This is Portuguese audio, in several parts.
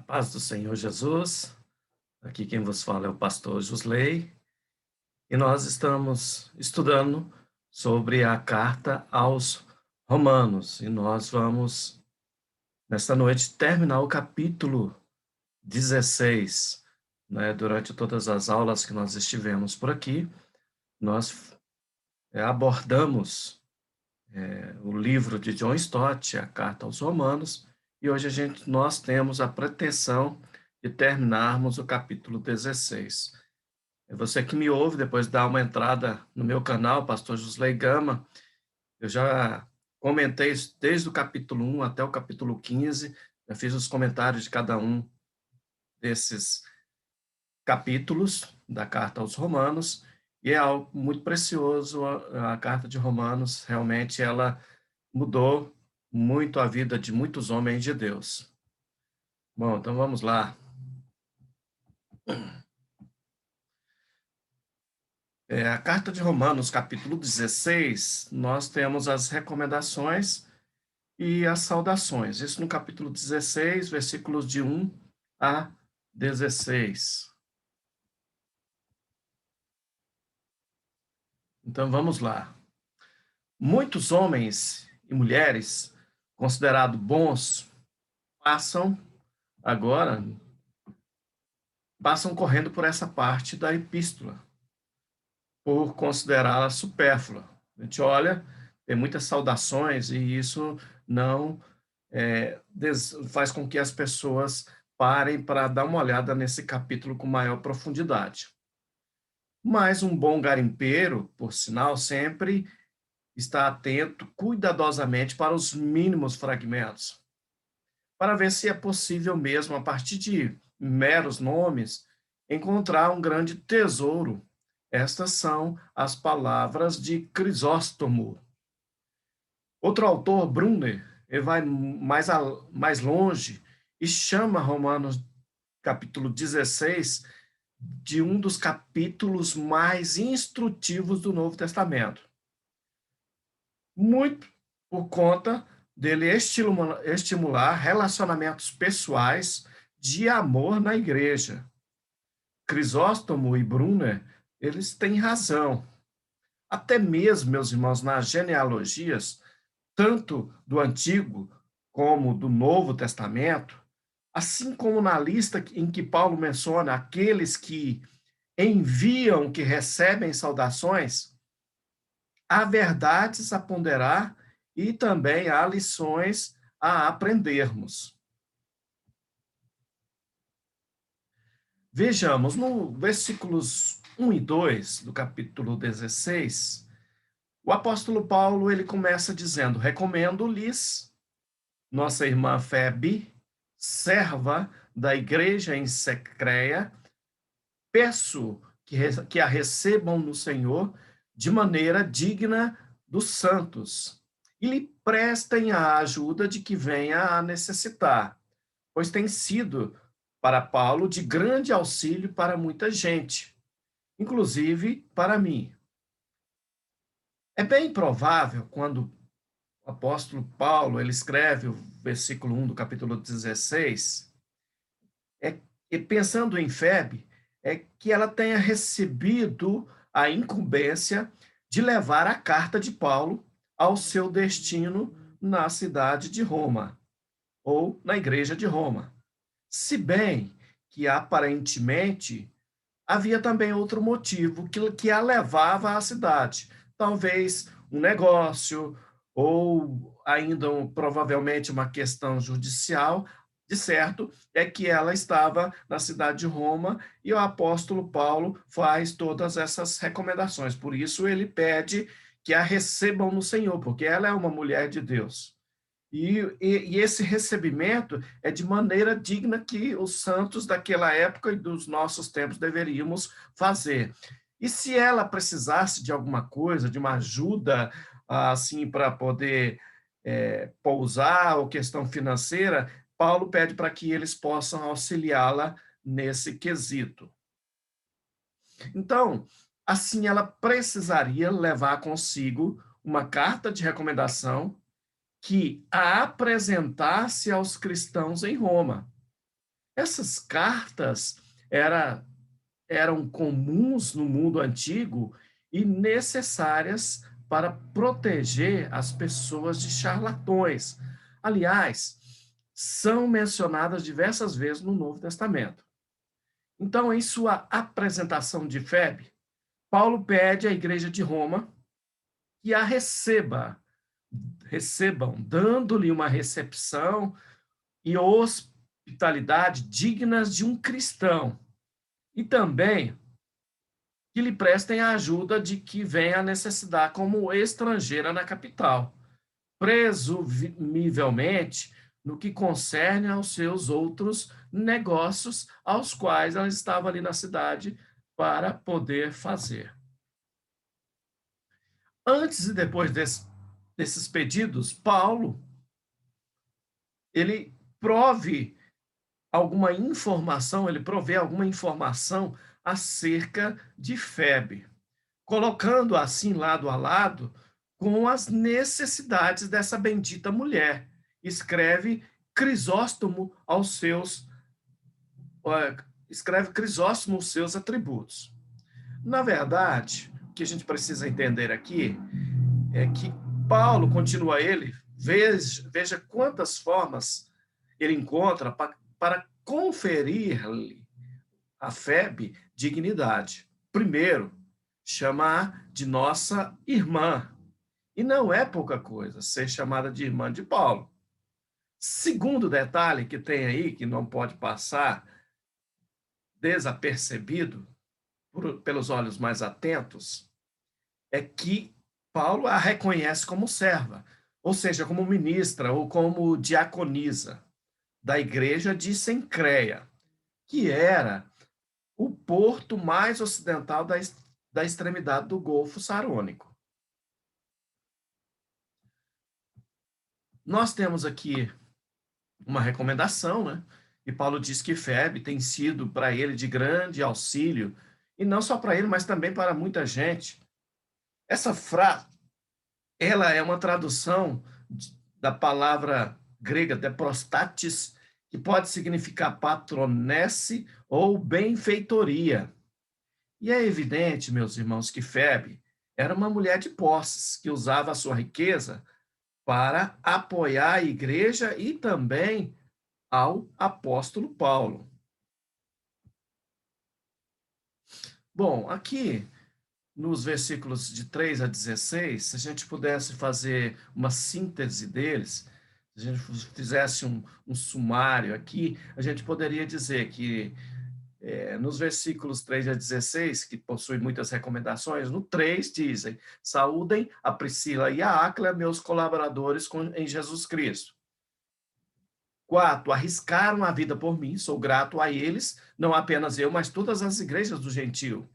Paz do Senhor Jesus, aqui quem vos fala é o pastor Josley, e nós estamos estudando sobre a carta aos Romanos, e nós vamos, nesta noite, terminar o capítulo 16, né? Durante todas as aulas que nós estivemos por aqui, nós abordamos o livro de John Stott, a carta aos Romanos, e hoje nós temos a pretensão de terminarmos o capítulo 16. É você que me ouve, depois dá uma entrada no meu canal, Pastor Josley Gama. Eu já comentei desde o capítulo 1 até o capítulo 15, já fiz os comentários de cada um desses capítulos da carta aos Romanos, e é algo muito precioso. A carta de Romanos, realmente, ela mudou muito a vida de muitos homens de Deus. Bom, então vamos lá. A carta de Romanos, capítulo 16, nós temos as recomendações e as saudações. Isso no capítulo 16, versículos de 1 a 16. Então vamos lá. Muitos homens e mulheres considerados bons agora passam correndo por essa parte da epístola, por considerá-la supérflua. A gente olha, tem muitas saudações, e isso não faz com que as pessoas parem para dar uma olhada nesse capítulo com maior profundidade. Mas um bom garimpeiro, por sinal, sempre está atento cuidadosamente para os mínimos fragmentos, para ver se é possível mesmo, a partir de meros nomes, encontrar um grande tesouro. Estas são as palavras de Crisóstomo. Outro autor, Brunner, ele vai mais longe e chama Romanos capítulo 16 de um dos capítulos mais instrutivos do Novo Testamento. Muito por conta dele estimular relacionamentos pessoais de amor na igreja. Crisóstomo e Brunner, eles têm razão. Até mesmo, meus irmãos, nas genealogias, tanto do Antigo como do Novo Testamento, assim como na lista em que Paulo menciona aqueles que enviam, que recebem saudações, há verdades a ponderar e também há lições a aprendermos. Vejamos, no versículos 1 e 2 do capítulo 16, o apóstolo Paulo ele começa dizendo: recomendo-lhes nossa irmã Febe, serva da igreja em Secreia, peço que a recebam no Senhor de maneira digna dos santos, e lhe prestem a ajuda de que venha a necessitar, pois tem sido para Paulo de grande auxílio para muita gente, inclusive para mim. É bem provável, quando o apóstolo Paulo ele escreve o versículo 1 do capítulo 16, e pensando em Febe, é que ela tenha recebido a incumbência de levar a carta de Paulo ao seu destino na cidade de Roma, ou na igreja de Roma. Se bem que, aparentemente, havia também outro motivo que a levava à cidade. Talvez um negócio, ou ainda provavelmente uma questão judicial. De certo é que ela estava na cidade de Roma, e o apóstolo Paulo faz todas essas recomendações. Por isso ele pede que a recebam no Senhor, porque ela é uma mulher de Deus. E esse recebimento é de maneira digna que os santos daquela época e dos nossos tempos deveríamos fazer. E se ela precisasse de alguma coisa, de uma ajuda, assim, para poder pousar, ou questão financeira, Paulo pede para que eles possam auxiliá-la nesse quesito. Então, assim, ela precisaria levar consigo uma carta de recomendação que a apresentasse aos cristãos em Roma. Essas cartas eram comuns no mundo antigo e necessárias para proteger as pessoas de charlatões. Aliás, são mencionadas diversas vezes no Novo Testamento. Então, em sua apresentação de Febe, Paulo pede à igreja de Roma que a recebam, dando-lhe uma recepção e hospitalidade dignas de um cristão. E também que lhe prestem a ajuda de que venha a necessidade como estrangeira na capital, presumivelmente no que concerne aos seus outros negócios, aos quais ela estava ali na cidade para poder fazer. Antes e depois desses pedidos, Paulo, ele provê alguma informação acerca de Febe, colocando assim lado a lado com as necessidades dessa bendita mulher. Escreve Crisóstomo os seus atributos. Na verdade, o que a gente precisa entender aqui é que Paulo continua veja quantas formas ele encontra para conferir-lhe a Febe dignidade. Primeiro, chamar de nossa irmã. E não é pouca coisa ser chamada de irmã de Paulo. Segundo detalhe que tem aí, que não pode passar desapercebido pelos olhos mais atentos, é que Paulo a reconhece como serva, ou seja, como ministra ou como diaconisa da igreja de Cencreia, que era o porto mais ocidental da extremidade do Golfo Sarônico. Nós temos aqui uma recomendação, né? E Paulo diz que Febe tem sido para ele de grande auxílio, e não só para ele, mas também para muita gente. Essa frase, ela é uma tradução da palavra grega deprostatis, que pode significar patronesse ou benfeitoria. E é evidente, meus irmãos, que Febe era uma mulher de posses, que usava a sua riqueza para apoiar a igreja e também ao apóstolo Paulo. Bom, aqui nos versículos de 3 a 16, se a gente pudesse fazer uma síntese deles, se a gente fizesse um sumário aqui, a gente poderia dizer que nos versículos 3 a 16, que possui muitas recomendações, no 3 dizem: saúdem a Priscila e a Áquila, meus colaboradores em Jesus Cristo. 4, arriscaram a vida por mim, sou grato a eles, não apenas eu, mas todas as igrejas do gentio.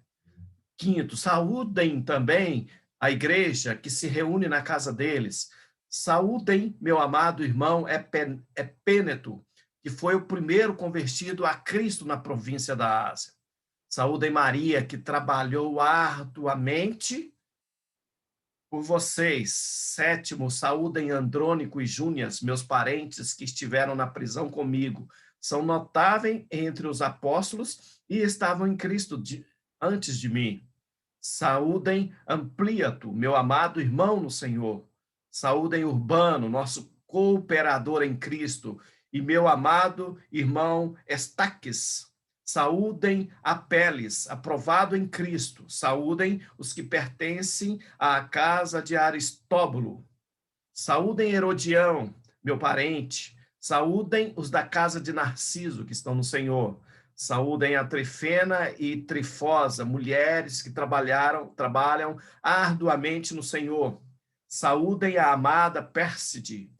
5, saúdem também a igreja que se reúne na casa deles. Saúdem meu amado irmão Epêneto, que foi o primeiro convertido a Cristo na província da Ásia. Saúdem Maria, que trabalhou arduamente por vocês. 7, saúdem Andrônico e Júnias, meus parentes que estiveram na prisão comigo. São notáveis entre os apóstolos e estavam em Cristo antes de mim. Saúdem Ampliato, meu amado irmão no Senhor. Saúdem Urbano, nosso cooperador em Cristo, e meu amado irmão Estaques. Saúdem Apeles, aprovado em Cristo. Saúdem os que pertencem à casa de Aristóbulo. Saúdem Herodião, meu parente. Saúdem os da casa de Narciso, que estão no Senhor. Saúdem a Trifena e Trifosa, mulheres que trabalham arduamente no Senhor. Saúdem a amada Pérside,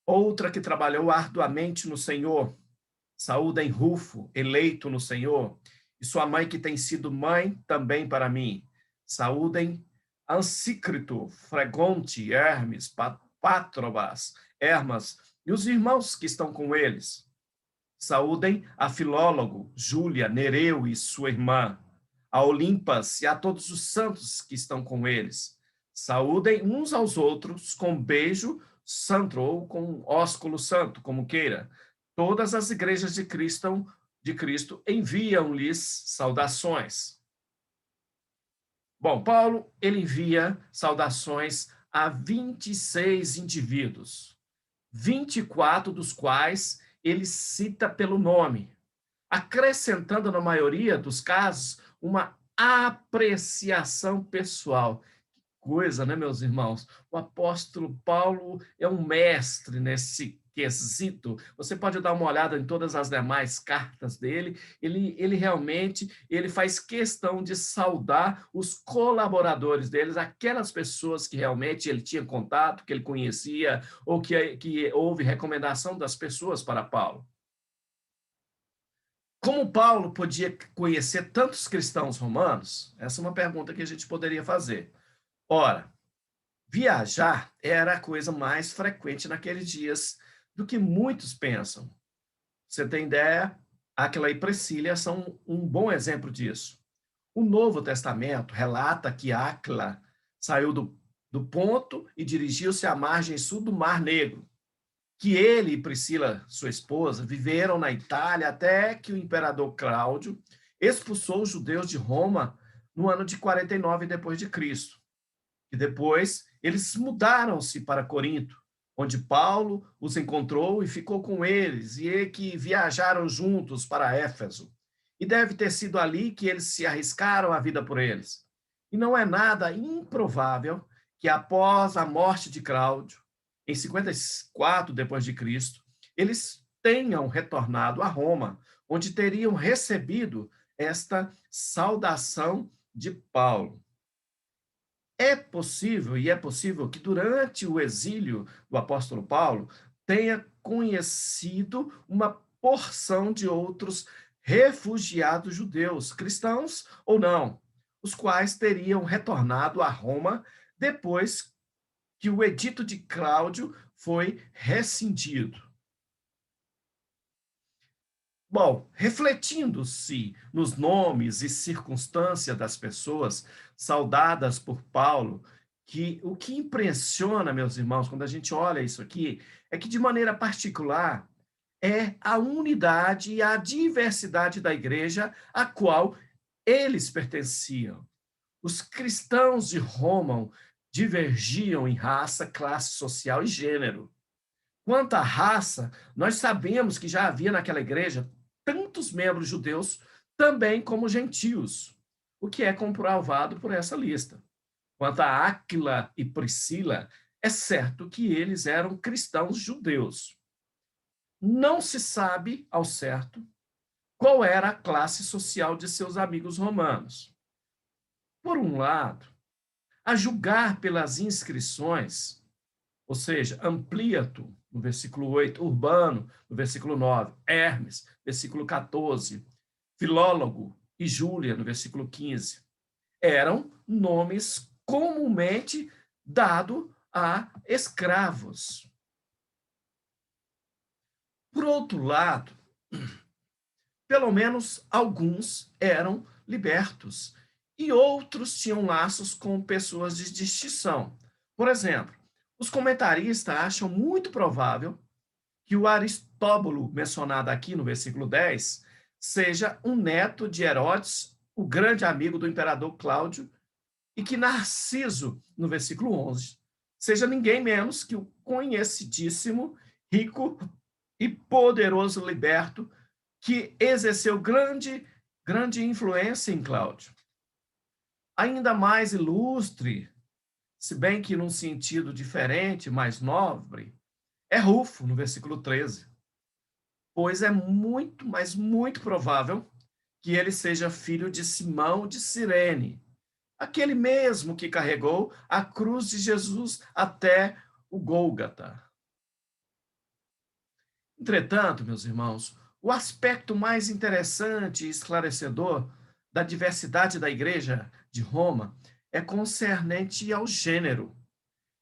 outra que trabalhou arduamente no Senhor. Saúdem Rufo, eleito no Senhor, e sua mãe que tem sido mãe também para mim. Saúdem Ansícrito, Fregonte, Hermes, Pátrobas, Hermas, e os irmãos que estão com eles. Saúdem a Filólogo, Júlia, Nereu e sua irmã, a Olimpas e a todos os santos que estão com eles. Saúdem uns aos outros com beijo santo ou com ósculo santo, como queira. Todas as igrejas de Cristo de Cristo enviam-lhes saudações. Bom, Paulo, ele envia saudações a 26 indivíduos, 24 dos quais ele cita pelo nome, acrescentando, na maioria dos casos, uma apreciação pessoal. Coisa, né, meus irmãos? O apóstolo Paulo é um mestre nesse quesito. Você pode dar uma olhada em todas as demais cartas dele. Ele realmente ele faz questão de saudar os colaboradores deles, aquelas pessoas que realmente ele tinha contato, que ele conhecia, ou que houve recomendação das pessoas para Paulo. Como Paulo podia conhecer tantos cristãos romanos? Essa é uma pergunta que a gente poderia fazer. Ora, viajar era a coisa mais frequente naqueles dias do que muitos pensam. Você tem ideia? Áquila e Priscila são um bom exemplo disso. O Novo Testamento relata que Áquila saiu do Ponto e dirigiu-se à margem sul do Mar Negro, que ele e Priscila, sua esposa, viveram na Itália até que o imperador Cláudio expulsou os judeus de Roma no ano de 49 depois de Cristo. E depois eles mudaram-se para Corinto, onde Paulo os encontrou e ficou com eles, e que viajaram juntos para Éfeso. E deve ter sido ali que eles se arriscaram a vida por eles. E não é nada improvável que após a morte de Cláudio, em 54 depois de Cristo, eles tenham retornado a Roma, onde teriam recebido esta saudação de Paulo. É possível que durante o exílio do apóstolo Paulo tenha conhecido uma porção de outros refugiados judeus, cristãos ou não, os quais teriam retornado a Roma depois que o edito de Cláudio foi rescindido. Bom, refletindo-se nos nomes e circunstâncias das pessoas saudadas por Paulo, que o que impressiona, meus irmãos, quando a gente olha isso aqui, é que, de maneira particular, é a unidade e a diversidade da igreja a qual eles pertenciam. Os cristãos de Roma divergiam em raça, classe social e gênero. Quanto à raça, nós sabemos que já havia naquela igreja tantos membros judeus também como gentios, o que é comprovado por essa lista. Quanto a Áquila e Priscila, é certo que eles eram cristãos judeus. Não se sabe ao certo qual era a classe social de seus amigos romanos. Por um lado, a julgar pelas inscrições, ou seja, Ampliato, no versículo 8, Urbano, no versículo 9, Hermes, versículo 14, Filólogo e Júlia, no versículo 15, eram nomes comumente dados a escravos. Por outro lado, pelo menos alguns eram libertos e outros tinham laços com pessoas de distinção. Por exemplo, os comentaristas acham muito provável que o Aristóbulo, mencionado aqui no versículo 10, seja um neto de Herodes, o grande amigo do imperador Cláudio, e que Narciso, no versículo 11, seja ninguém menos que o conhecidíssimo, rico e poderoso liberto que exerceu grande influência em Cláudio. Ainda mais ilustre, se bem que num sentido diferente, mais nobre, é Rufo, no versículo 13. Pois é muito, mas muito provável que ele seja filho de Simão de Cirene, aquele mesmo que carregou a cruz de Jesus até o Gólgota. Entretanto, meus irmãos, o aspecto mais interessante e esclarecedor da diversidade da igreja de Roma é concernente ao gênero.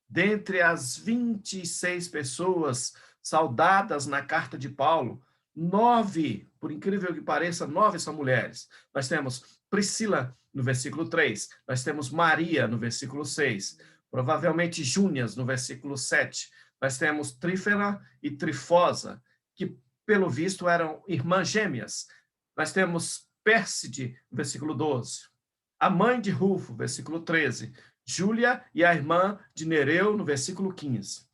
Dentre as 26 pessoas saudadas na carta de Paulo, 9, por incrível que pareça, 9 são mulheres. Nós temos Priscila, no versículo 3, nós temos Maria, no versículo 6, provavelmente Júnias, no versículo 7, nós temos Trífena e Trifosa, que, pelo visto, eram irmãs gêmeas, Nós temos Pérside, no versículo 12. A mãe de Rufo, versículo 13. Júlia e a irmã de Nereu, no versículo 15.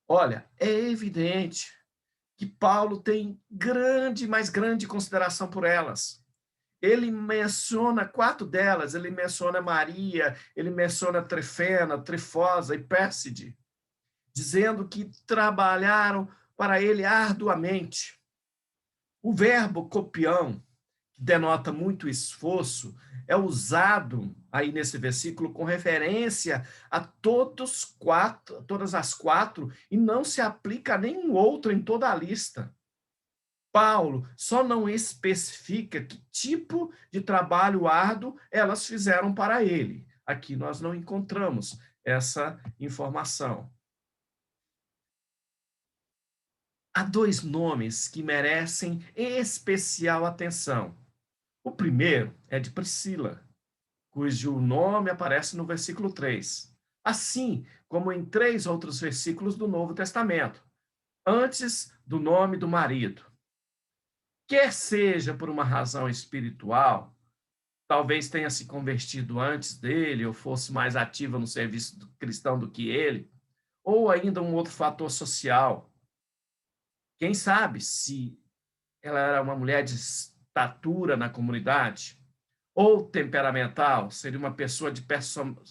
Olha, é evidente que Paulo tem mais grande consideração por elas. Ele menciona 4 delas, ele menciona Maria, ele menciona Trifena, Trifosa e Pérside, dizendo que trabalharam para ele arduamente. O verbo copião, que denota muito esforço, é usado aí nesse versículo com referência a todas as 4, e não se aplica a nenhum outro em toda a lista. Paulo só não especifica que tipo de trabalho árduo elas fizeram para ele. Aqui nós não encontramos essa informação. Há 2 nomes que merecem especial atenção. O primeiro é de Priscila, cujo nome aparece no versículo 3, assim como em 3 outros versículos do Novo Testamento, antes do nome do marido. Quer seja por uma razão espiritual, talvez tenha se convertido antes dele, ou fosse mais ativa no serviço cristão do que ele, ou ainda um outro fator social. Quem sabe se ela era uma mulher de estatura na comunidade, ou temperamental, seria uma pessoa de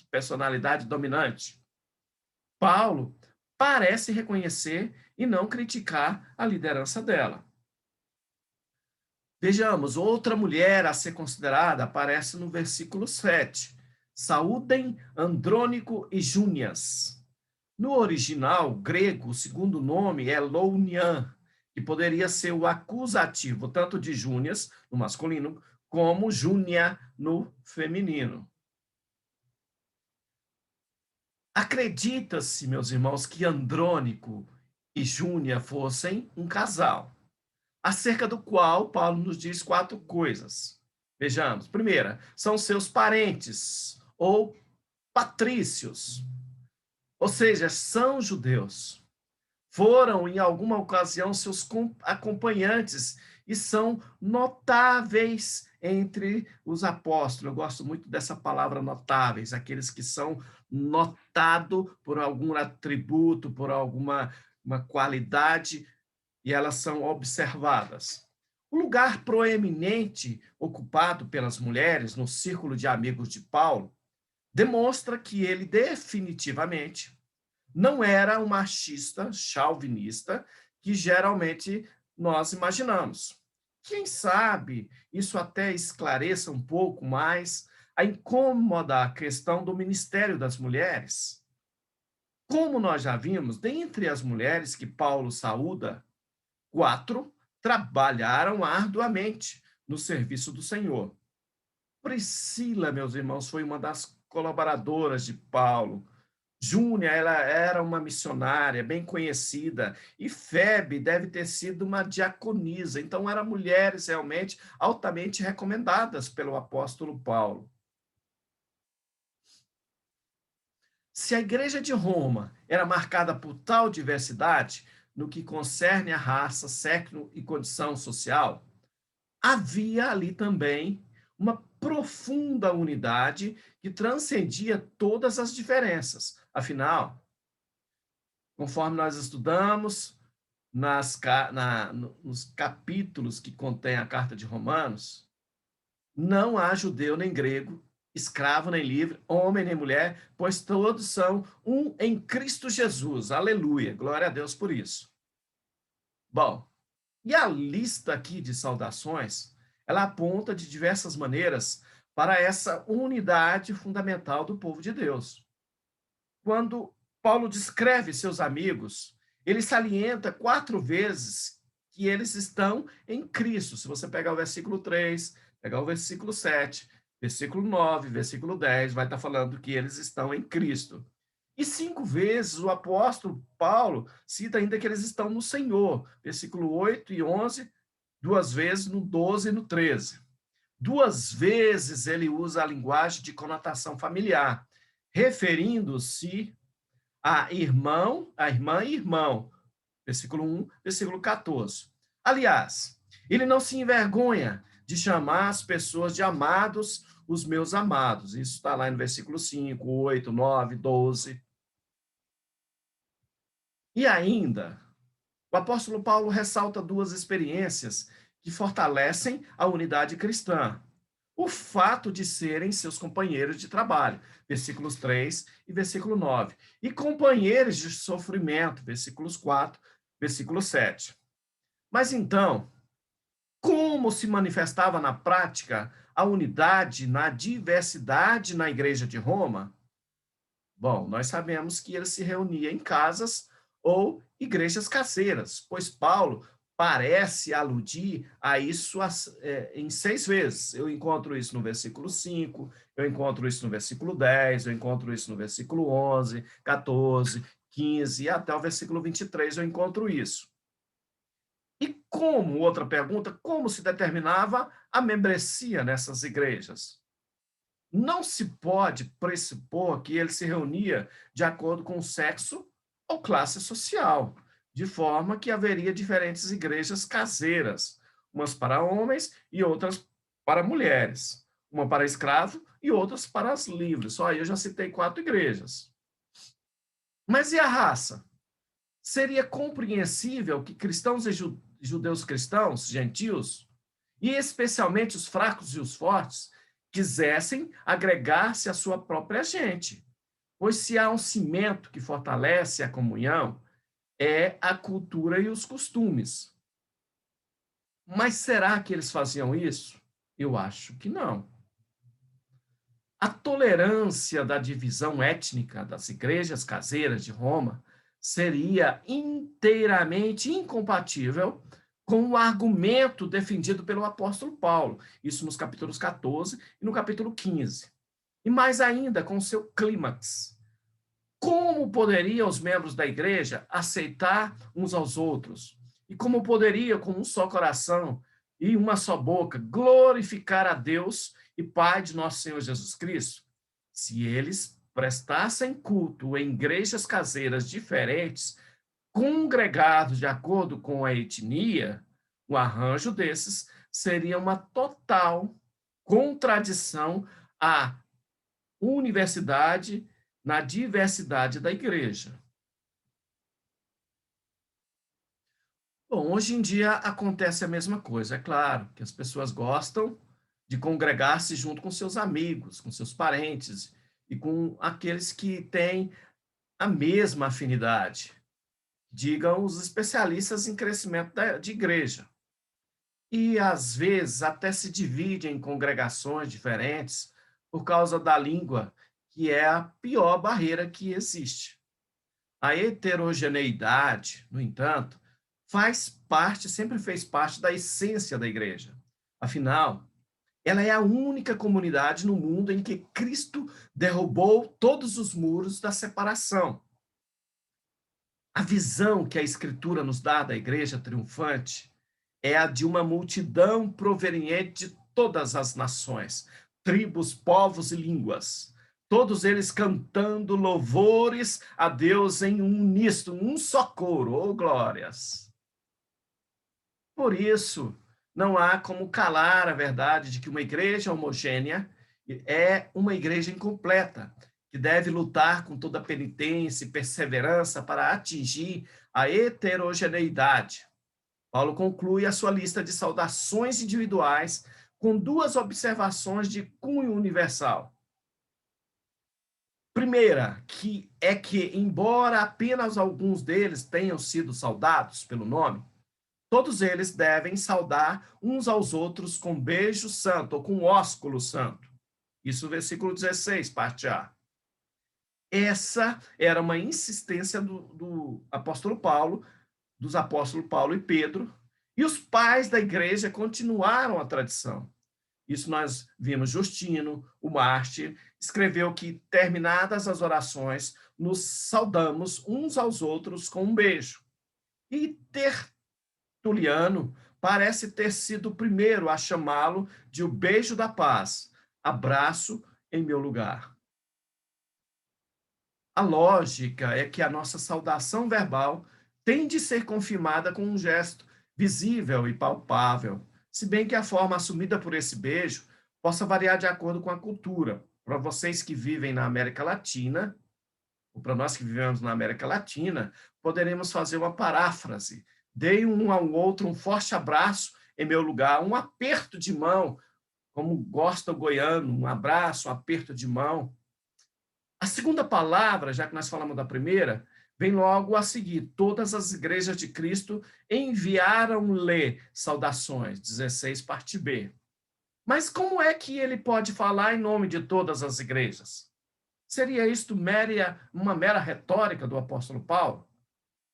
personalidade dominante. Paulo parece reconhecer e não criticar a liderança dela. Vejamos, outra mulher a ser considerada aparece no versículo 7. Saúdem Andrônico e Júnias. No original grego, o segundo nome é Lounian, que poderia ser o acusativo tanto de Júnias, no masculino, como Júnia, no feminino. Acredita-se, meus irmãos, que Andrônico e Júnia fossem um casal, acerca do qual Paulo nos diz 4 coisas. Vejamos. Primeira, são seus parentes ou patrícios, ou seja, são judeus. Foram, em alguma ocasião, seus acompanhantes e são notáveis entre os apóstolos. Eu gosto muito dessa palavra notáveis, aqueles que são notados por algum atributo, por alguma qualidade, e elas são observadas. O lugar proeminente ocupado pelas mulheres no círculo de amigos de Paulo demonstra que ele definitivamente não era um machista chauvinista que geralmente nós imaginamos. Quem sabe isso até esclareça um pouco mais a incômoda questão do ministério das mulheres. Como nós já vimos, dentre as mulheres que Paulo saúda, 4 trabalharam arduamente no serviço do Senhor. Priscila, meus irmãos, foi uma das colaboradoras de Paulo. Júnia, ela era uma missionária bem conhecida, e Febe deve ter sido uma diaconisa. Então, eram mulheres realmente altamente recomendadas pelo apóstolo Paulo. Se a igreja de Roma era marcada por tal diversidade, no que concerne a raça, sexo e condição social, havia ali também uma profunda unidade que transcendia todas as diferenças. Afinal, conforme nós estudamos nos capítulos que contém a carta de Romanos, não há judeu nem grego, escravo nem livre, homem nem mulher, pois todos são um em Cristo Jesus. Aleluia, glória a Deus por isso. Bom, e a lista aqui de saudações, ela aponta de diversas maneiras para essa unidade fundamental do povo de Deus. Quando Paulo descreve seus amigos, ele salienta 4 vezes que eles estão em Cristo. Se você pegar o versículo 3, pegar o versículo 7, versículo 9, versículo 10, vai estar falando que eles estão em Cristo. E 5 vezes o apóstolo Paulo cita ainda que eles estão no Senhor. Versículo 8 e 11, 2 vezes no 12 e no 13. 2 vezes ele usa a linguagem de conotação familiar, referindo-se a irmã e irmão. Versículo 1, versículo 14. Aliás, Ele não se envergonha de chamar as pessoas de amados, os meus amados. Isso está lá no versículo 5, 8, 9, 12. E ainda, o apóstolo Paulo ressalta duas experiências que fortalecem a unidade cristã. O fato de serem seus companheiros de trabalho, versículos 3 e versículo 9, e companheiros de sofrimento, versículos 4, versículo 7. Mas então, como se manifestava na prática a unidade na diversidade na igreja de Roma? Bom, nós sabemos que ele se reunia em casas ou igrejas caseiras, pois Paulo parece aludir a isso em 6 vezes. Eu encontro isso no versículo 5, eu encontro isso no versículo 10, eu encontro isso no versículo 11, 14, 15 e até o versículo 23 eu encontro isso. E como, outra pergunta, como se determinava a membresia nessas igrejas? Não se pode pressupor que ele se reunia de acordo com o sexo ou classe social, de forma que haveria diferentes igrejas caseiras, umas para homens e outras para mulheres, uma para escravo e outras para as livres. Só aí eu já citei 4 igrejas. Mas e a raça? Seria compreensível que cristãos e judeus cristãos, gentios, e especialmente os fracos e os fortes, quisessem agregar-se à sua própria gente. Pois se há um cimento que fortalece a comunhão, é a cultura e os costumes. Mas será que eles faziam isso? Eu acho que não. A tolerância da divisão étnica das igrejas caseiras de Roma seria inteiramente incompatível com o argumento defendido pelo apóstolo Paulo, isso nos capítulos 14 e no capítulo 15. E mais ainda, com seu clímax. Como poderiam os membros da igreja aceitar uns aos outros? E como poderia, com um só coração e uma só boca, glorificar a Deus e Pai de nosso Senhor Jesus Cristo? Se eles prestassem culto em igrejas caseiras diferentes, congregados de acordo com a etnia, o arranjo desses seria uma total contradição à universidade na diversidade da igreja. Bom, hoje em dia acontece a mesma coisa. É claro que as pessoas gostam de congregar-se junto com seus amigos, com seus parentes e com aqueles que têm a mesma afinidade, digam os especialistas em crescimento de igreja. E, às vezes, até se dividem em congregações diferentes por causa da língua, que é a pior barreira que existe. A heterogeneidade, no entanto, sempre fez parte da essência da igreja. Afinal, ela é a única comunidade no mundo em que Cristo derrubou todos os muros da separação. A visão que a Escritura nos dá da igreja triunfante é a de uma multidão proveniente de todas as nações, tribos, povos e línguas, todos eles cantando louvores a Deus em uníssono, um só coro, oh glórias. Por isso, não há como calar a verdade de que uma igreja homogênea é uma igreja incompleta, que deve lutar com toda penitência e perseverança para atingir a heterogeneidade. Paulo conclui a sua lista de saudações individuais com 2 observações de cunho universal. Primeira, que, embora apenas alguns deles tenham sido saudados pelo nome, todos eles devem saudar uns aos outros com beijo santo ou com ósculo santo. Isso versículo 16, parte A. Essa era uma insistência do apóstolo Paulo, dos apóstolos Paulo e Pedro, e os pais da igreja continuaram a tradição. Isso nós vimos Justino, o mártir, escreveu que, terminadas as orações, nos saudamos uns aos outros com um beijo. E Tertuliano parece ter sido o primeiro a chamá-lo de o beijo da paz, abraço em meu lugar. A lógica é que a nossa saudação verbal tem de ser confirmada com um gesto visível e palpável, se bem que a forma assumida por esse beijo possa variar de acordo com a cultura. Para vocês que vivem na América Latina, ou para nós que vivemos na América Latina, poderemos fazer uma paráfrase. Dei um ao outro um forte abraço em meu lugar, um aperto de mão, como gosta o goiano, um abraço, um aperto de mão. A segunda palavra, já que nós falamos da primeira, vem logo a seguir. Todas as igrejas de Cristo enviaram-lhe saudações. 16, parte B. Mas como é que ele pode falar em nome de todas as igrejas? Seria isto uma mera retórica do apóstolo Paulo?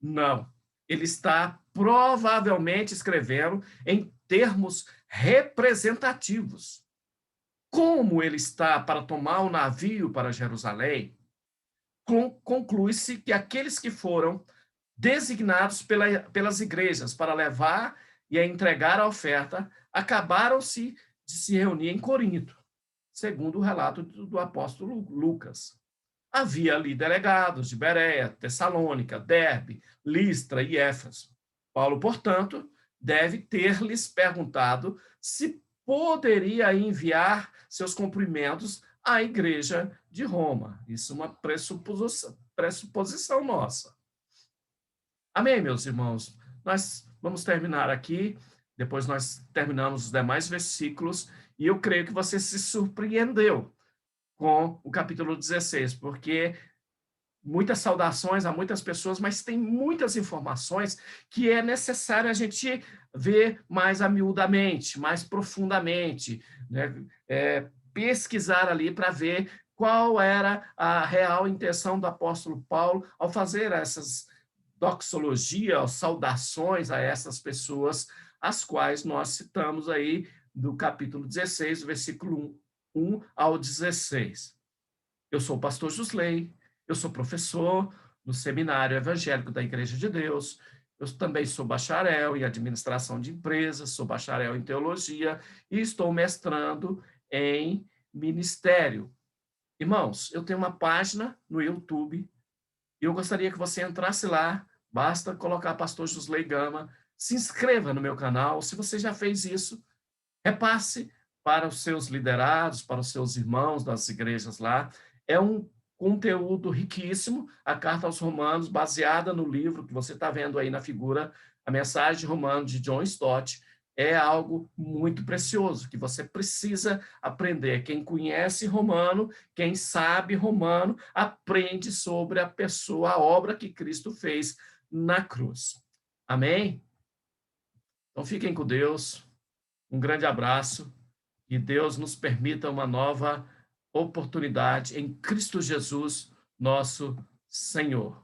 Não. Ele está provavelmente escrevendo em termos representativos. Como ele está para tomar o navio para Jerusalém, conclui-se que aqueles que foram designados pelas igrejas para levar e entregar a oferta acabaram-se de se reunir em Corinto, segundo o relato do apóstolo Lucas. Havia ali delegados de Bereia, Tessalônica, Derbe, Listra e Éfeso. Paulo, portanto, deve ter-lhes perguntado se poderia enviar seus cumprimentos à igreja de Roma. Isso é uma pressuposição nossa. Amém, meus irmãos? Nós vamos terminar aqui, depois nós terminamos os demais versículos, e eu creio que você se surpreendeu com o capítulo 16, porque muitas saudações a muitas pessoas, mas tem muitas informações que é necessário a gente ver mais amiudamente, mais profundamente, né? Pesquisar ali para ver qual era a real intenção do apóstolo Paulo ao fazer essas doxologias, saudações a essas pessoas, as quais nós citamos aí do capítulo 16, versículo 1 ao 16. Eu sou o pastor Jusley, eu sou professor no Seminário Evangélico da Igreja de Deus, eu também sou bacharel em administração de empresas, sou bacharel em teologia e estou mestrando em ministério. Irmãos, eu tenho uma página no YouTube e eu gostaria que você entrasse lá, basta colocar Pastor Jusley Gama, se inscreva no meu canal, se você já fez isso, repasse para os seus liderados, para os seus irmãos das igrejas lá. É um conteúdo riquíssimo, a Carta aos Romanos, baseada no livro que você está vendo aí na figura, a Mensagem de Romanos, de John Stott, é algo muito precioso, que você precisa aprender. Quem conhece Romano, quem sabe Romano, aprende sobre a pessoa, a obra que Cristo fez na cruz. Amém? Então, fiquem com Deus. Um grande abraço. Que Deus nos permita uma nova oportunidade em Cristo Jesus, nosso Senhor.